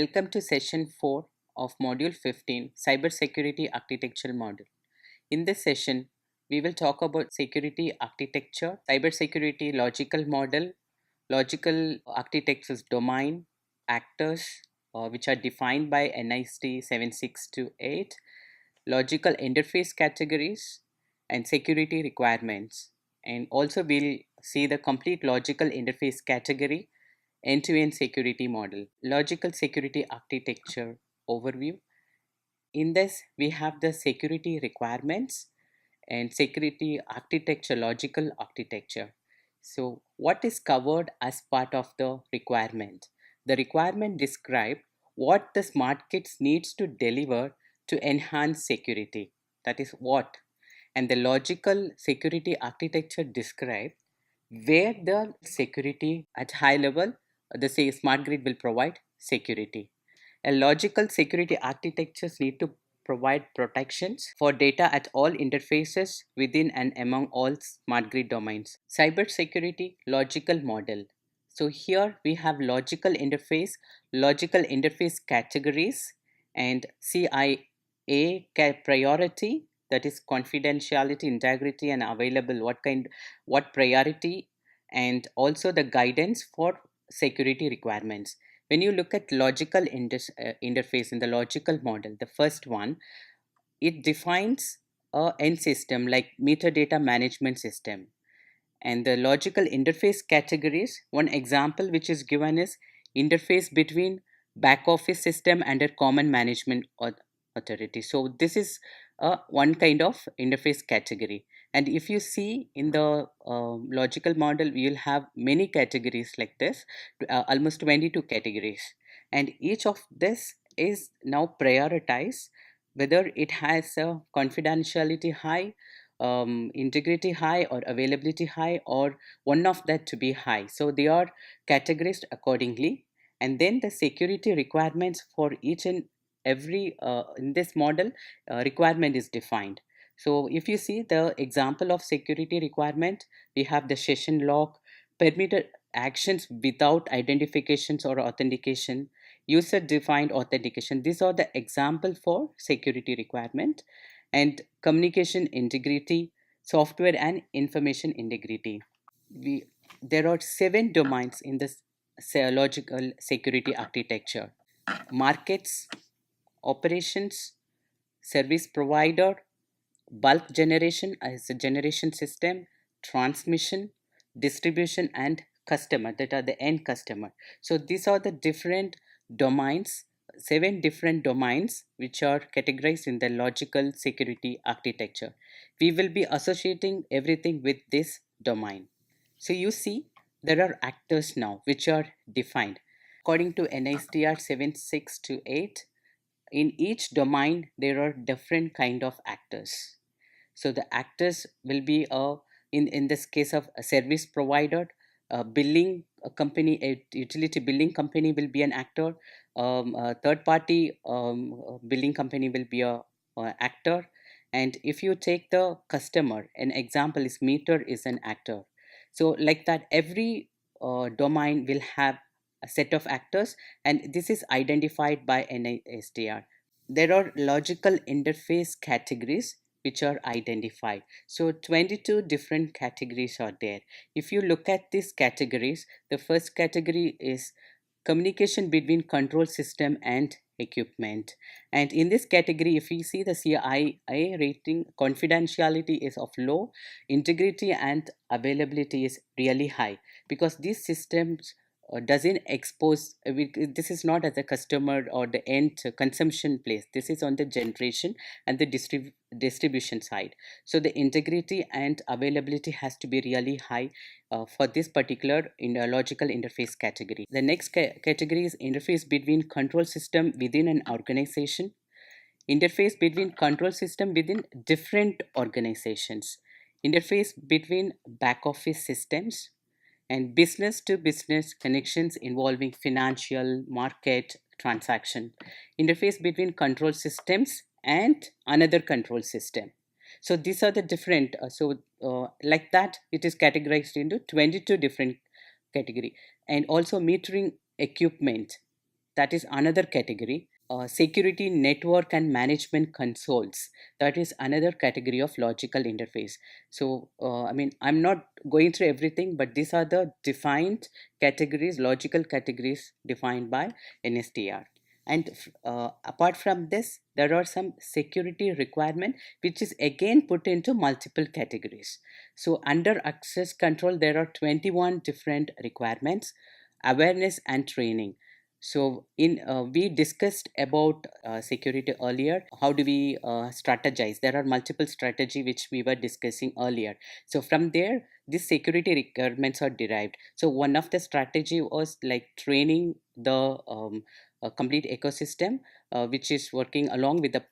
Welcome to session 4 of module 15, Cybersecurity Architecture Module. In this session, we will talk about security architecture, cybersecurity logical model, logical architecture's domain, actors, which are defined by NISTIR 7628, logical interface categories, and security requirements. And also we'll see the complete logical interface category end-to-end security model, logical security architecture overview. In this, we have the security requirements and security architecture, logical architecture. So, what is covered as part of the requirement? The requirement describe what the smart kits needs to deliver to enhance security. That is what. And the logical security architecture describe where the security at high level, the say smart grid will provide security. A logical security architectures need to provide protections for data at all interfaces within and among all smart grid domains. Cyber security logical model. So here we have logical interface categories, and CIA priority, that is confidentiality, integrity, and available, what priority, and also the guidance for security requirements. When you look at logical interface in the logical model, the first one, it defines a end system like metadata management system. And the logical interface categories, one example which is given is interface between back office system and a common management authority. So this is one kind of interface category. And if you see in the logical model, we will have many categories like this, almost 22 categories. And each of this is now prioritized whether it has a confidentiality high, integrity high, or availability high, or one of that to be high. So they are categorized accordingly. And then the security requirements for each and every in this model requirement is defined. So if you see the example of security requirement, we have the session log, permitted actions without identifications or authentication, user defined authentication. These are the example for security requirement. And communication integrity, software and information integrity. There are 7 domains in this logical security architecture: markets, operations, service provider, bulk generation as a generation system, transmission, distribution, and customer, that are the end customer. So these are the different domains, 7 different domains which are categorized in the logical security architecture. We will be associating everything with this domain. So you see there are actors now which are defined according to NISTR 7628. In each domain there are different kind of actors. So the actors will be in this case of a service provider, a billing a company, a utility billing company will be an actor, a third party billing company will be a actor. And if you take the customer, an example is meter is an actor. So like that, every domain will have a set of actors, and this is identified by NISTR. There are logical interface categories which are identified. So 22 different categories are there. If you look at these categories, the first category is communication between control system and equipment. And in this category, if you see the CIA rating, confidentiality is of low, integrity and availability is really high, because these systems doesn't expose this is not as a customer or the end consumption place, this is on the generation and the distribution side. So the integrity and availability has to be really high for this particular in a logical interface category. The next category is interface between control system within an organization, interface between control system within different organizations, interface between back office systems, and business to business connections involving financial market transaction, interface between control systems and another control system. So these are the different like that it is categorized into 22 different category. And also metering equipment, that is another category. Security network and management consoles, that is another category of logical interface. So I mean, I'm not going through everything, but these are the defined categories, logical categories defined by NSTR. And apart from this, there are some security requirement which is again put into multiple categories. So under access control, there are 21 different requirements, awareness and training. So in we discussed about security earlier. How do we strategize? There are multiple strategy which we were discussing earlier. So from there, these security requirements are derived. So one of the strategy was like training the complete ecosystem, which is working along with the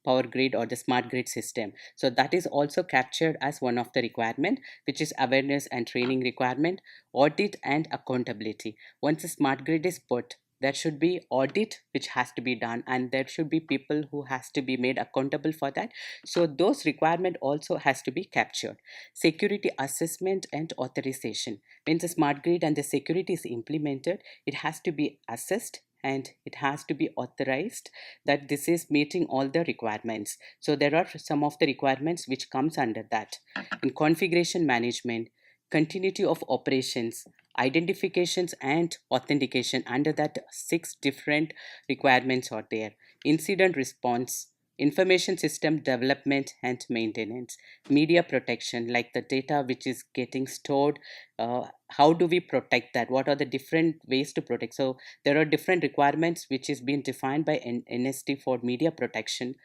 power grid or the smart grid system. So that is also captured as one of the requirement, which is awareness and training requirement, audit and accountability. Once a smart grid is put, there should be audit which has to be done, and there should be people who has to be made accountable for that. So those requirement also has to be captured. Security assessment and authorization. When the smart grid and the security is implemented, it has to be assessed and it has to be authorized that this is meeting all the requirements. So there are some of the requirements which comes under that. In configuration management, continuity of operations, identifications and authentication, under that 6 different requirements are there. Incident response, information system development and maintenance, media protection, like the data which is getting stored, how do we protect that, what are the different ways to protect. So there are different requirements which is being defined by NST for media protection,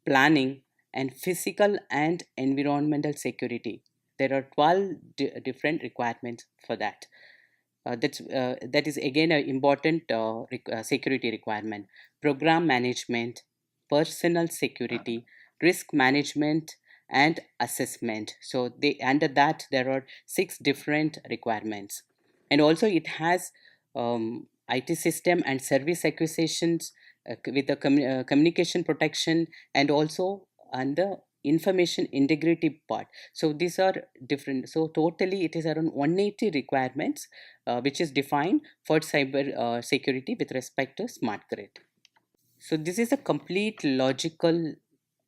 planning, and physical and environmental security. There are 12 different requirements for that. That is again an important security requirement. Program management, personal security, risk management, and assessment. So they, under that there are 6 different requirements. And also it has IT system and service acquisitions, with the communication protection, and also under information integrity part. So these are different. So totally it is around 180 requirements which is defined for cyber security with respect to smart grid. So this is a complete logical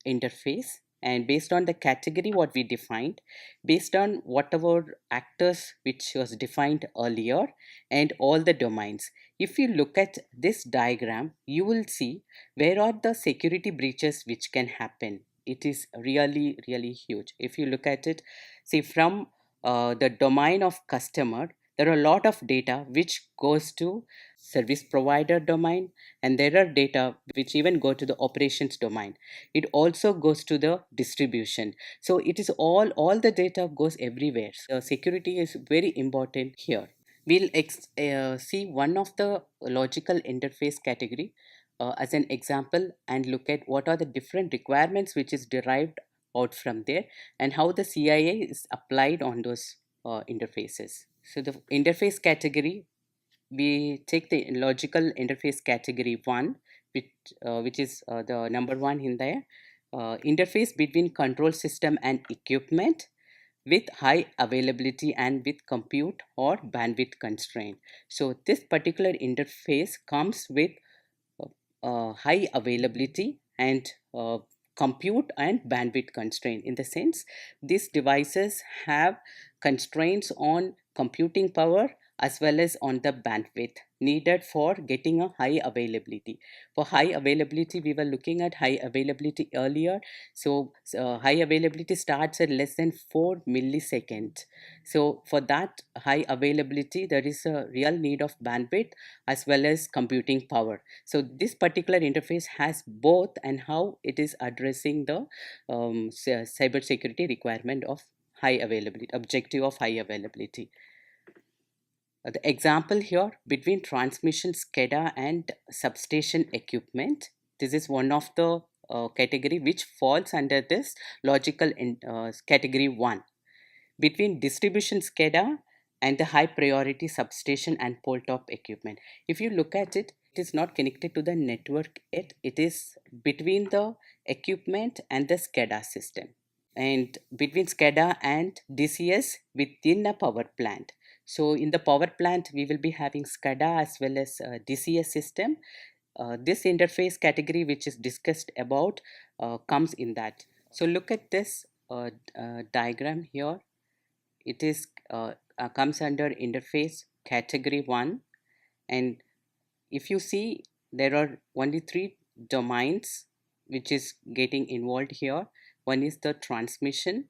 interface, and based on the category what we defined, based on whatever actors which was defined earlier, and all the domains, if you look at this diagram, you will see where are the security breaches which can happen. It is really really huge. If you look at it, see from the domain of customer, there are a lot of data which goes to service provider domain, and there are data which even go to the operations domain. It also goes to the distribution. So it is all the data goes everywhere. So security is very important here. We'll see one of the logical interface category as an example, and look at what are the different requirements which is derived out from there, and how the CIA is applied on those interfaces. So the interface category, we take the logical interface category 1, which is the number 1 in there. Interface between control system and equipment with high availability and with compute or bandwidth constraint. So this particular interface comes with high availability and compute and bandwidth constraint. In the sense, these devices have constraints on computing power as well as on the bandwidth needed for getting a high availability. For high availability, we were looking at high availability earlier. So high availability starts at less than 4 milliseconds. So for that high availability, there is a real need of bandwidth as well as computing power. So this particular interface has both, and how it is addressing the cyber security requirement of high availability, objective of high availability. The example here, between transmission SCADA and substation equipment, this is one of the category which falls under this logical category 1. Between distribution SCADA and the high priority substation and pole top equipment. If you look at it, it is not connected to the network yet. It is between the equipment and the SCADA system, and between SCADA and DCS within a power plant. So in the power plant, we will be having SCADA as well as DCS system. This interface category which is discussed about comes in that. So look at this diagram here. It is comes under interface category 1, and if you see, there are only three domains which is getting involved here. One is the transmission,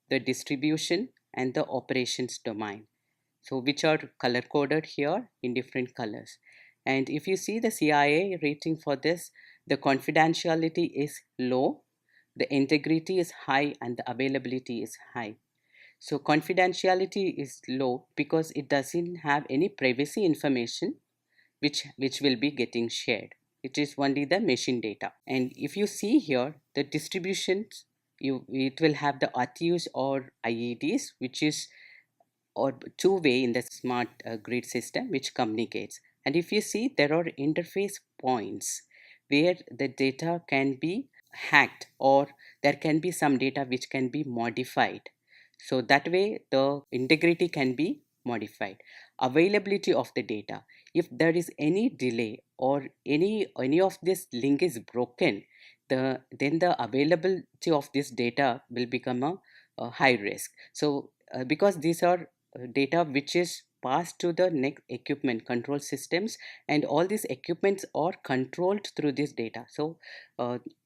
the distribution, and the operations domain, so which are color coded here in different colors. And if you see the CIA rating for this, the confidentiality is low, the integrity is high, and the availability is high. So confidentiality is low because it doesn't have any privacy information which will be getting shared. It is only the machine data. And if you see here the distributions, it will have the RTUs or IEDs, which is or two-way in the smart grid system which communicates. And if you see, there are interface points where the data can be hacked, or there can be some data which can be modified. So that way the integrity can be modified. Availability of the data, if there is any delay or any of this link is broken, then the availability of this data will become a high risk. So because these are data which is passed to the next equipment control systems, and all these equipments are controlled through this data. So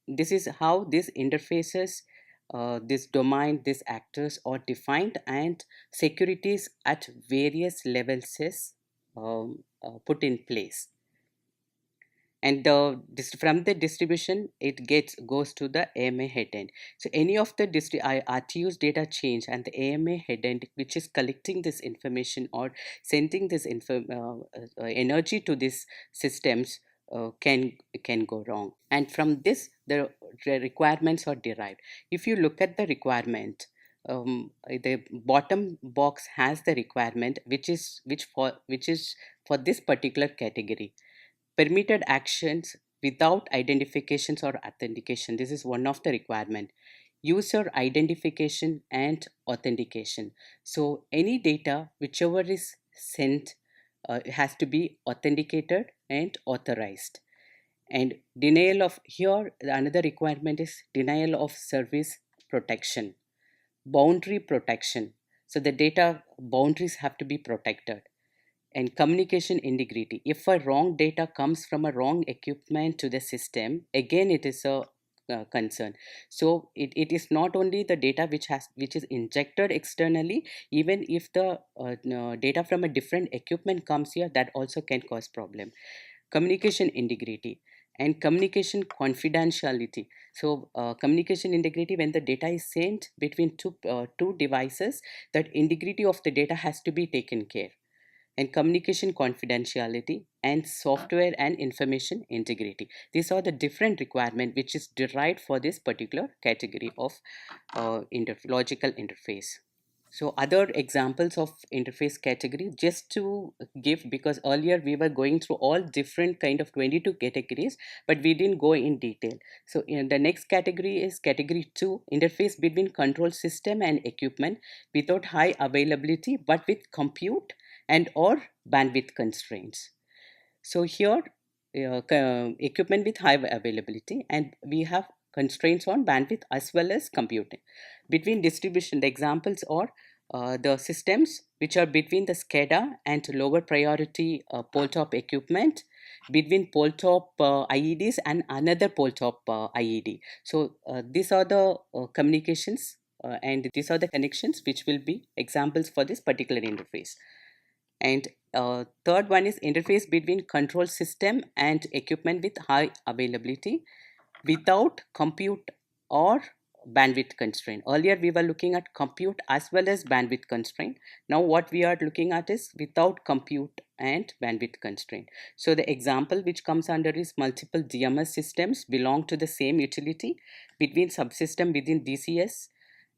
this is how these interfaces, this domain, these actors are defined, and securities at various levels is put in place. And from the distribution, it goes to the AMA head end. So any of the RTU's data change, and the AMA head end, which is collecting this information or sending this energy to these systems, can go wrong. And from this, the requirements are derived. If you look at the requirement, the bottom box has the requirement which is for this particular category: permitted actions without identifications or authentication. This is one of the requirement. User identification and authentication. So any data whichever is sent has to be authenticated and authorized. And denial of, here another requirement is denial of service protection, boundary protection. So the data boundaries have to be protected. And communication integrity, if a wrong data comes from a wrong equipment to the system, again it is a concern. So it is not only the data which is injected externally, even if the no, data from a different equipment comes here, that also can cause problem. Communication integrity and communication confidentiality. So communication integrity, when the data is sent between two devices, that integrity of the data has to be taken care. And communication confidentiality and software and information integrity, these are the different requirement which is derived for this particular category of logical interface. So other examples of interface category, just to give, because earlier we were going through all different kind of 22 categories, but we didn't go in detail. So in the next category is category 2, interface between control system and equipment without high availability but with compute and or bandwidth constraints. So here, equipment with high availability, and we have constraints on bandwidth as well as computing. Between distribution, the examples are the systems which are between the SCADA and lower priority pole top equipment, between pole top IEDs and another pole top IED. So these are the communications and these are the connections which will be examples for this particular interface. And third one is interface between control system and equipment with high availability without compute or bandwidth constraint. Earlier we were looking at compute as well as bandwidth constraint. Now what we are looking at is without compute and bandwidth constraint. So the example which comes under is multiple DMS systems belong to the same utility between subsystem within DCS,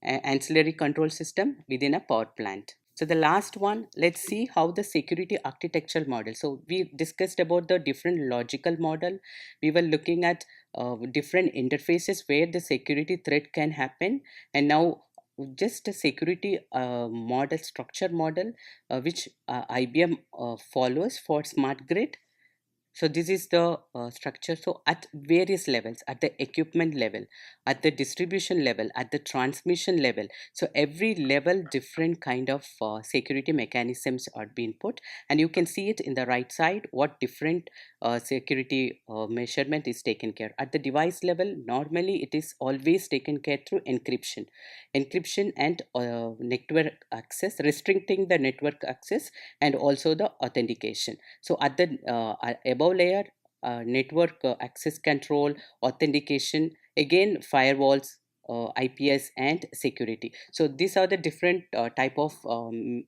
ancillary control system within a power plant. So the last one, let's see how the security architectural model. So we discussed about the different logical model. We were looking at different interfaces where the security threat can happen. And now just a security model, structure model, which IBM follows for smart grid. So this is the structure. So at various levels, at the equipment level, at the distribution level, at the transmission level, so every level different kind of security mechanisms are being put, and you can see it in the right side what different security measurement is taken care. At the device level, normally it is always taken care through encryption and network access, restricting the network access, and also the authentication. So at the above layer, network access control, authentication, again firewalls, IPS and security. So these are the different type of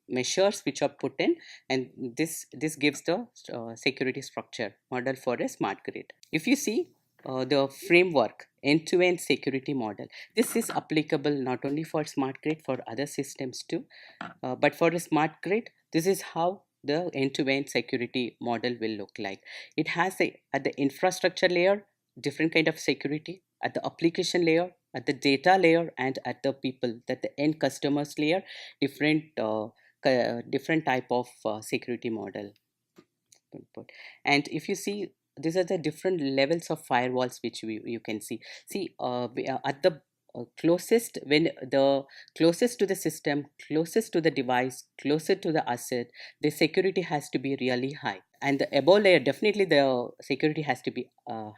measures which are put in, and this gives the security structure model for a smart grid. If you see the framework end-to-end security model, this is applicable not only for smart grid, for other systems too, but for a smart grid, this is how the end-to-end security model will look like. It has at the infrastructure layer, different kind of security, at the application layer, at the data layer, and at the people, that the end customers layer, different different type of security model input. And if you see, these are the different levels of firewalls which you can see we are at the closest, when the closest to the system, closest to the device, closer to the asset, the security has to be really high. And the above layer, definitely the security has to be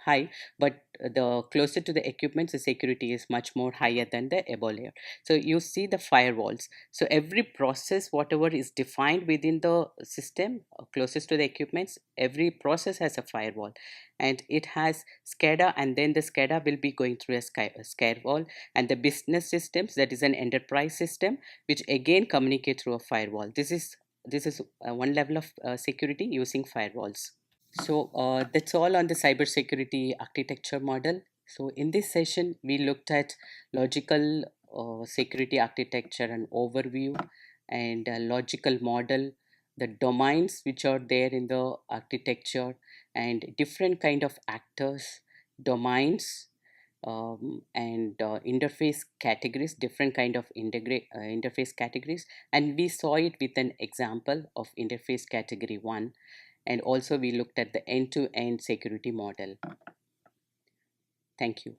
high, but the closer to the equipment, the security is much more higher than the above layer. So you see the firewalls. So every process, whatever is defined within the system closest to the equipments, every process has a firewall, and it has SCADA, and then the SCADA will be going through a firewall, and the business systems, that is an enterprise system, which again communicate through a firewall. This is one level of security using firewalls. So that's all on the cybersecurity architecture model. So in this session, we looked at logical security architecture and overview, and logical model, the domains which are there in the architecture, and different kind of actors, domains, and interface categories, different kind of interface categories, and we saw it with an example of interface category 1, and also we looked at the end-to-end security model. Thank you.